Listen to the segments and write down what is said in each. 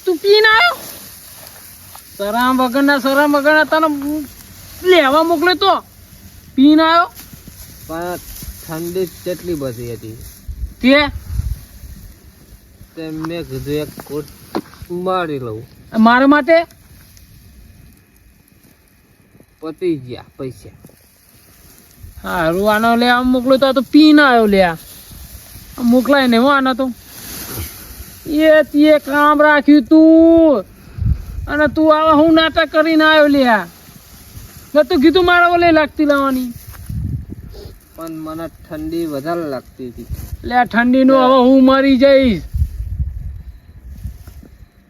તું પીને આવ્યો? શરમ વગરના તને લેવા મોકલે તો પીને આવ્યો? પણ ઠંડી કેટલી બધી હતી તે મેં કીધું એક કોટ મારી લઉં. મારા માટે પતી ગયા પૈસા. હારું આનો લેવા મોકલો તો પીને આવ્યો લ્યા. મોકલાય ને હું આના તો એ કામ રાખ્યું તું અને તું આવા હું નાટક કરીને આવ્યો લ્યા. તું કીધું મારે ઓલે લાગતી લાવવાની. પણ મને ઠંડી વધારે લાગતી હતી. લે ઠંડીનું હવે હું મરી જઈશ.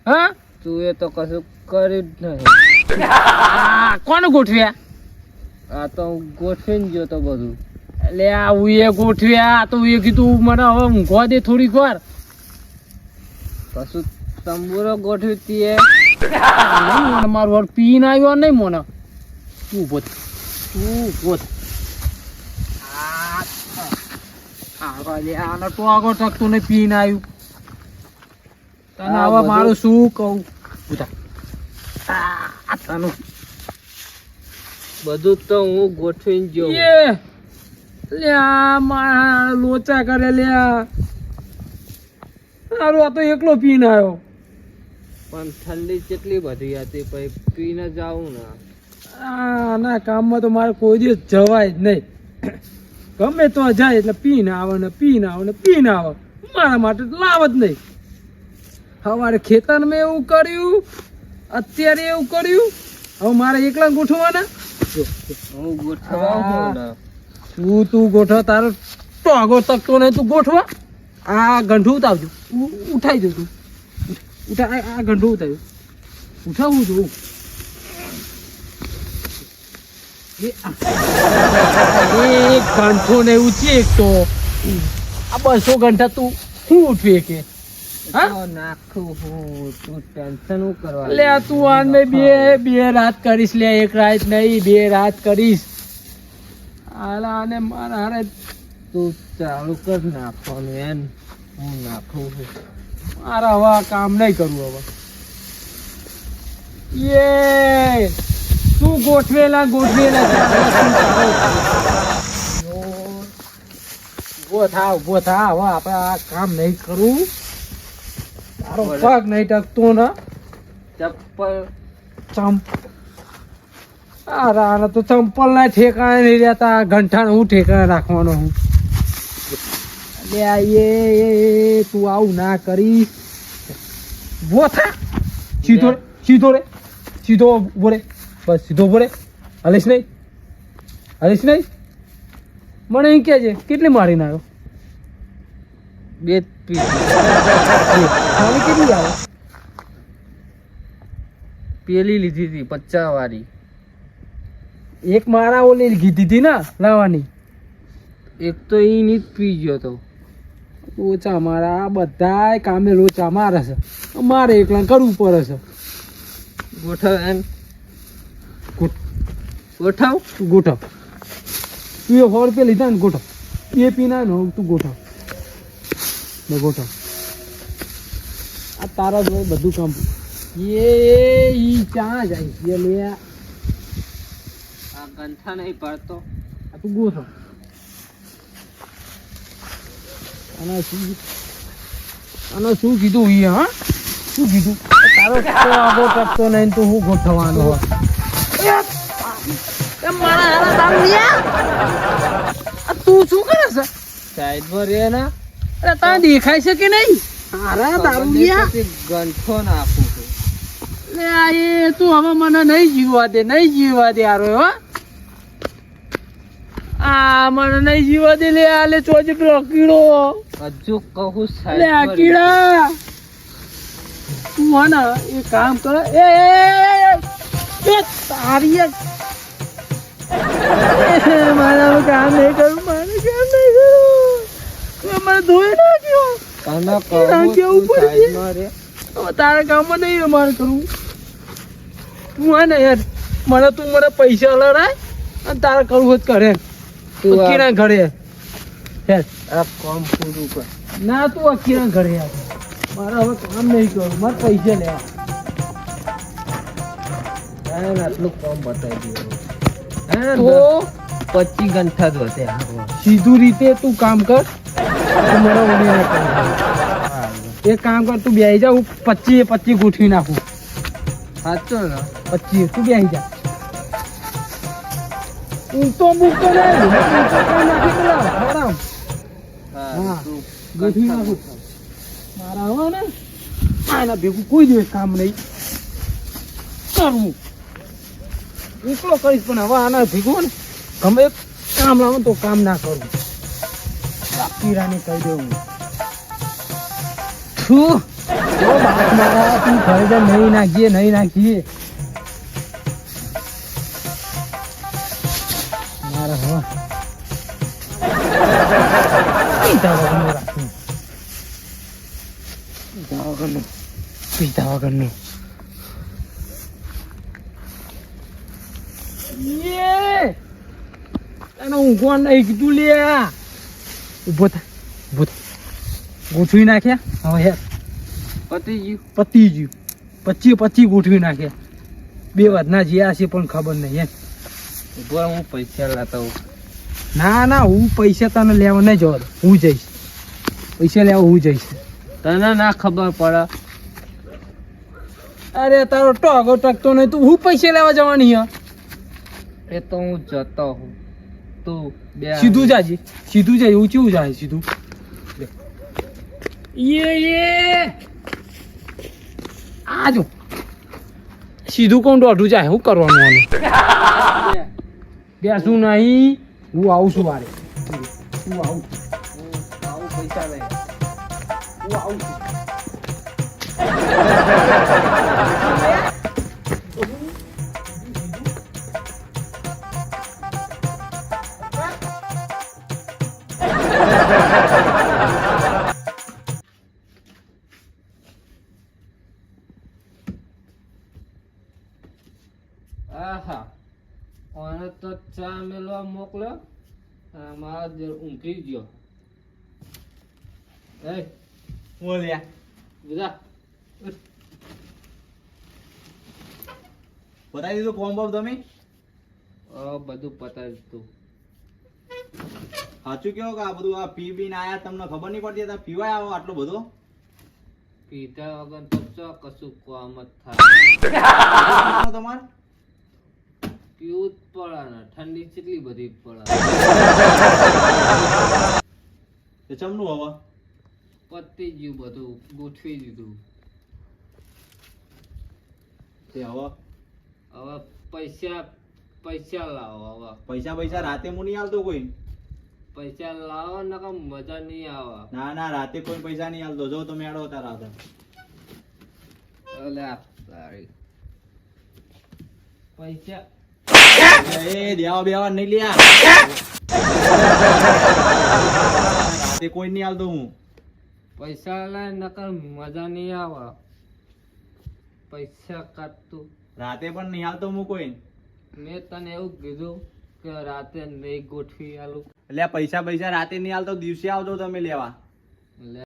હા તું એ તો કશું કર્યું જ નહીં. કોને ગોઠવ્યા? આ તો હું ગોઠવીને ગયો તો બધું. એટલે આ હું એ ગોઠવ્યા તો એ કીધું મને હવે ઊંઘવા દે થોડીક વાર. કશું તંબુરો ગોઠવી તી મારું વાર પીને આવ્યો નહીં મને. તું પોત આનો તો આગળ ટકતો નહીં પીને આવ્યું. તને હવે મારું શું કહું? બધું તો હું ગોઠવીને ગયો. લ્યા મારા લોચા કરે લ્યા. સારું આ તો એકલો પીને આવ્યો. પણ ઠંડી કેટલી બધી હતી પછી પીને જાવું ને. ના કામમાં તો મારે કોઈ દિવસ જવાય જ નહીં. ગમે તો જાય એટલે પીને આવે ને પીને આવે. મારા માટે તો લાવ જ નહીં. સવારે ખેતરમાં એવું કર્યું, અત્યારે એવું કર્યું. હવે મારે એકલા ગોઠવાના. હું ગોઠવા તું ગોઠવ. તારો તો આગળ તકતો નહીં. તું ગોઠવા. આ ગંઠું ઉતાવજો. ઉઠાઈ દો તું. આ ગંઠું ઉતાર્યું. ઉઠાવું છું. એક ગંઠો ને ઉચી એક તો આ 200 ઘંટા તું શું ઉઠવી કે? નાખું હું તું ટેન્શન કરવા. લે તું આને બે રાત કરીશ. લે એક રાત નહીં 2 રાત કરીશ. આને મારા હારે તું ચાલુ કર નાખવાનું એમ. હું નાખું છું. મારા હવે આ કામ નહીં કરવું. હવે તું ગોઠવેલા ઉભો થા. હવે આપણે આ કામ નહીં કરવું. તારો પગ નહીં ટકતો ને. ચપ્પલ આને તો ચંપલ ના ઠેકાણે નહીં રહેતા. ઘંટાને હું ઠેકાણે રાખવાનો હું. તું આવું ના કરી. ઉભો થા. સીધો રે. ઉભો રે. બસ સીધો ઉભો રે. હલીશ નહીં. મને એમ કે છે કેટલી મારીને આવ્યો? 2 પીસ. કેટલી આવે? પેલી લીધી હતી 50 વાળી. એક મારા ઓલી કીધી હતી ને લાવવાની. એક તો એની જ પી ગયો તો. લોચા મારા આ બધા કામે લોચા મારે છે. મારે એકલા કરવું પડે છે. ગોઠવ એમ. ગોઠવ. તું એ 100 રૂપિયા લીધા ને ગોઠવ. એ પીના ને તું ગોઠવ. આ તારા જોડે બધું કામ. ઈ ક્યાં જાય લે? આ ગંઠા નહીં પડતો. આ તું ગોઠવ. આને શું કીધું? હા શું કીધું? તારો આગો ટકતો નહીં તું હું ગોઠવવાનો? તું શું કરે છે? સાઈડ પર રે ને. અરે તને દેખાય છે કે નહીં? ગંઠો નાખું છું. તું હવે મને નહીં જીવવા દે. આરો હો. મને નહીં જીવવા દે. લે આ લે ચોજી પેલો કીડો. હજુ કહું લે આ કીડા. તું હે ને એ કામ કર. તારી મારા કામ નહીં કરું. મને ધોઈ નાખ્યો. તારા કામમાં નહીં મારે કરવું. તું હે ને યાર મને પૈસા લડાય અને તારે કરવું જ કરે. તું ના ઘરે આ કામ પૂરું કર. ના તું આ કિરણ ઘરે આવ. મારે હવે કામ નહીં કરવું, મારે પૈસા લેવા. આટલું કામ બતાવી દઉં. તો 25 ગંઠા જ વધે. સીધું રીતે તું કામ કર. તું મારા વડીને કામ કર. એક કામ કર, તું બેસી જા, હું 25 ગોઠવી નાખું. સાચો ને 25 તું બેસી જા. ઊંઘતો બૂકતો નહીં, ઊંઘતો કામ નાખી પેલા આરામ. હા, ગોઠવી નાખું. મારા હવે ને આના ભેગું કોઈ દિવસ કામ નહીં કરવું. એકલો કરીશ પણ હવે આના ભેગું ને ગમે એક કામ લાવો તો કામ ના કરું. પીરાને કહી દેવું. તું મારા તું ઘરે જા, નહીં નાખીએ મારા હવે પીધા વગરનું રાખવું. પીધા વગરનું તને ઊંઘવા નહીં કીધું લે. ઉભો થા. ગોઠવી નાખ્યા હવે યાર પતી ગયું. 25 ગોઠવી નાખ્યા. 2 વાતના જ્યાં છે પણ ખબર નહીં એમ. હું પૈસા લાતા હું. ના હું પૈસા તને લેવા નહીં જવા દઉં. હું જઈશ પૈસા લેવા. હું જઈશ. તને ના ખબર પડે. અરે તારો ટોગો ટકતો નહીં. તું હું પૈસા લેવા જવાની હે? એ તો હું જતો હું. તું સીધું જાજી. એવું કેવું જાય સીધું? આજો સીધું કોણ દોઢું જાય. શું કરવાનું આનું? બેસું નહીં. હું આવું છું વારે. હું આવું પૈસા લઈ. હું આવું છું. આહા, ઓને તો ચા મેલવા મોકલ્યો. મારા જે ઊંઘી ગયો. એ બોલ્યા બધા બતાવી દીધું કોમ બાપ તમે? બધું પતાવી દીધું. સાચું કેવો કે આ બધું આ પી બીને આયા તમને ખબર નહીં પડતી હતા પીવાય આવો આટલો બધો? પીધા વગર તો ચો કશું કામ જ થાય. તમારે પીવું જ પડે ને. ઠંડી કેટલી બધી પડે. એ ચમનું હવે પતી ગયું બધું. ગોઠવી દીધું. તે હવે હવે પૈસા લાવો. હવે પૈસા રાતે હું નહીં આલતો કોઈ. પૈસા લાવો ને મજા નહીં આવે. ના રાતે કોઈ પૈસા નહીં આલતો. જો તમે આડો તાર રાતે. અલ્યા તારી પૈસા એ દેવા બેવા નહીં લ્યા. રાતે કોઈ નહીં આલતો હું. પૈસા લાય નકર મજા નહીં આવે. પૈસા કાઢતું. રાતે પણ નહીં આલતો હું કોઈ. મેં તને એવું કીધું કે રાતે નહીં ગોઠવી આલું. એટલે પૈસા રાતે નહીં આલતો દિવસે આવજો તમે લેવા. લે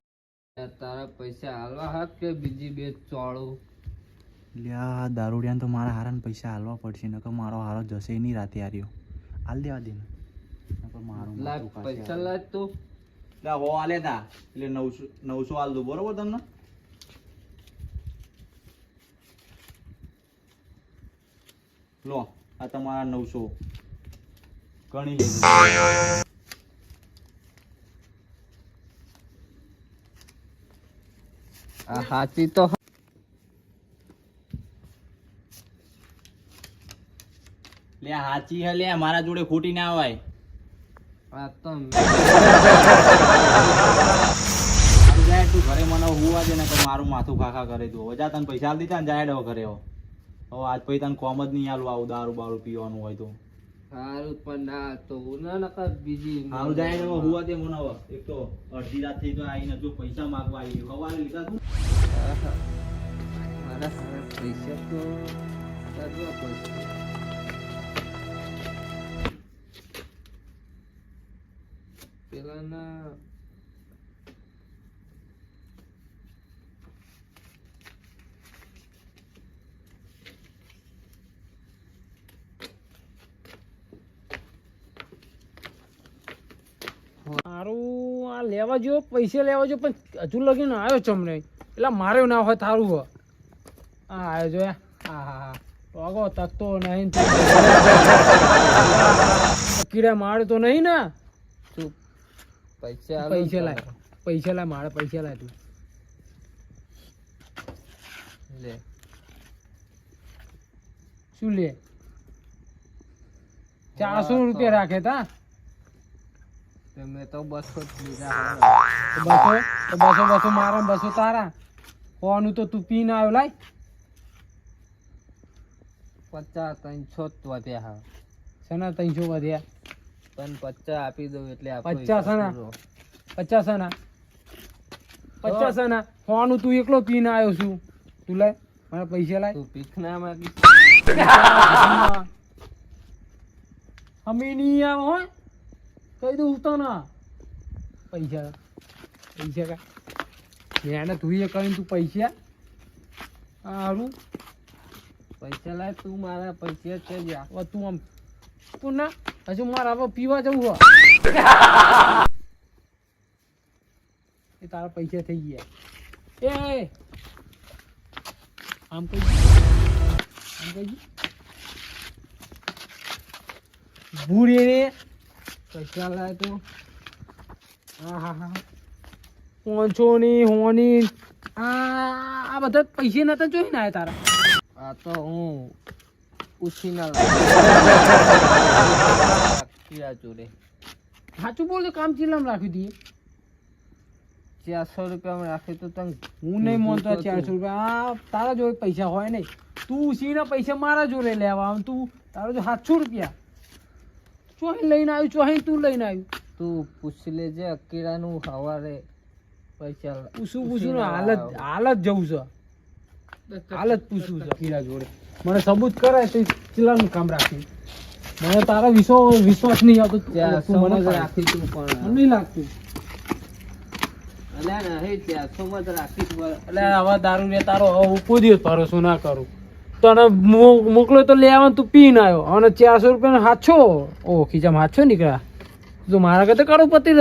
તારા પૈસા હાલવા હાથ કે બીજી બે ચોળું. લ્યા દારૂડિયાને તો મારા હારાને પૈસા હાલવા પડશે નકર મારો હારો જશે નહીં રાતે હાર્યો. હાલ દેવા દે ને. નકર મારું લાય પૈસા લાય તું. લા હો હાલે તા એટલે 900 હાલ દો બરોબર તમને. લો આ તમારા 900 ગણી લેજો. આ હાચી તો લે હાચી હે લે મારા જોડે ખોટી ના આવાય. આ તો જાય તું ઘરે મને હુવા દે ને તો મારું માથું ખાખા કરે તું. હવે જા તને પૈસા આલ દીધા ને જાય ડો ઘરે. હવે આજ પછી તને કોમ જ નહીં આલું આવું દારૂ બારૂ પીવાનું હોય તો. સારું પણ ના તો ના નકર બીજી સારું જાય ને હુવા દે મને. હવે એક તો અડધી રાત થઈ તો આવીને જો પૈસા માંગવા આવી ગયો. સવારે લીધા તું મારા સારા પૈસા તો કરવા પડશે. પેલાના લેવા જો પૈસા લેવા જો પણ હજુ લગીને આવ્યો ચમ નહીં એટલે મારે ના હોય તારું હોય હા આવ્યો જો હા હા હા પગો તકતો નહીં કીડા મારે તો નહીં ને તું પૈસા પૈસા લાય પૈસા લાય મારે પૈસા લાય તું લે શું લે 400 રૂપિયા રાખે તા મેં તો 200 જ લીધા. બસો મારા 200 તારા કોનું તો તું પીને આવ્યો લાય 50 300 જ વધ્યા હા. શેના 300 વધ્યા પણ 50 આપી દઉં એટલે આપણો 50 આના? પૂરો. 50 આના 50 આના કોનું તું એકલો પીને આવ્યો છું તું લાય મારા પૈસા લાય તું ભીખ ના માંગી. અમે નહીં આવો હો કહી દઉં તો ના પૈસા કા મહેનત તું એ કરીને તું પૈસા સારું પૈસા લાય તું મારા પૈસા છે જ આ. તું આમ તું ના હજુ મારે હવે પીવા જવું હોય એ તારા પૈસા થઈ ગયા એ આમ કઈ ભૂરી રે પૈસા લાય તું. હા હા હા પોંચોની હોની આ બધા પૈસા નતા જોઈ ને તારા આ તો હું પૂછી ના લાવ્યા જોડે. સાચું બોલે કામ ચીલામ રાખી દઈએ 400 રૂપિયામાં રાખી તો તને હું નહીં માનતો 400 રૂપિયા આ તારા જોડે પૈસા હોય નહીં તું ઉસીના પૈસા મારા જોડે લેવા આવ તું તારો જો 700 રૂપિયા ચોહી લઈને આવ્યું ચોહી તું લઈને આવ્યું તું પૂછી લેજે અકેલાનું સવારે પૈસા પૂછું ને હાલત જવું છે હાલત પૂછવું છે કીરા જોડે મને સબૂત કરે તો ચીલાનું કામ રાખી મને તારા વિશ્વાસ નહીં આવતો તું મને રાખી તું પણ મને નહીં લાગતું અલ્યા નહીં 400 માં જ રાખીશ એટલે આવા દારૂ ને તારો કોઈ દિવસ ભરોસો ના કરું તને મોકલો તો લેવાનું તું પીને આવ્યો અને 400 રૂપિયા હાચો ઓ ખીચામાં હાચો નીકળ્યા તો મારા કરતા કરોડપતિ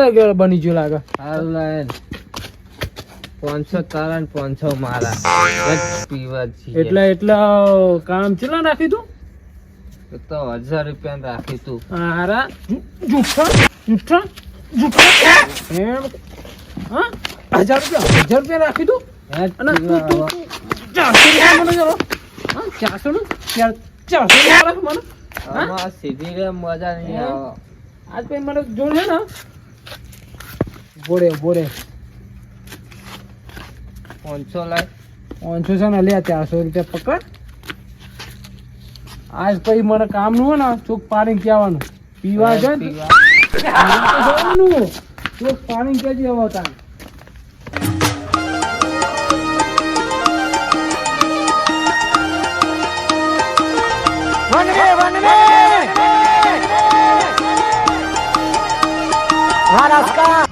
બની ગયો લાગે સારું લાય 500 તારા ને 500 મારા જ પીવા છીએ. એટલે કામ ચેલા રાખી તું તો 1000 રૂપિયા રાખી તું. હારા જૂઠા એમ હા 1000 રૂપિયા રાખી તું અને તું 400 રૂપિયા મને જરો હા 400 ને 400 રાખે મને આમાં સીધી રે મજા નહીં આવે. આજ પછી મને જોડ છે ને બોરે 500 લાય 500 છે ને લે 400 રૂપિયા પકડ આજ પછી મને કામ નું હોય ને ચોક પાણી કહેવાનું પીવા જાય ને જવાનું ચોક પાણી કહેજે હવે તાર Haraska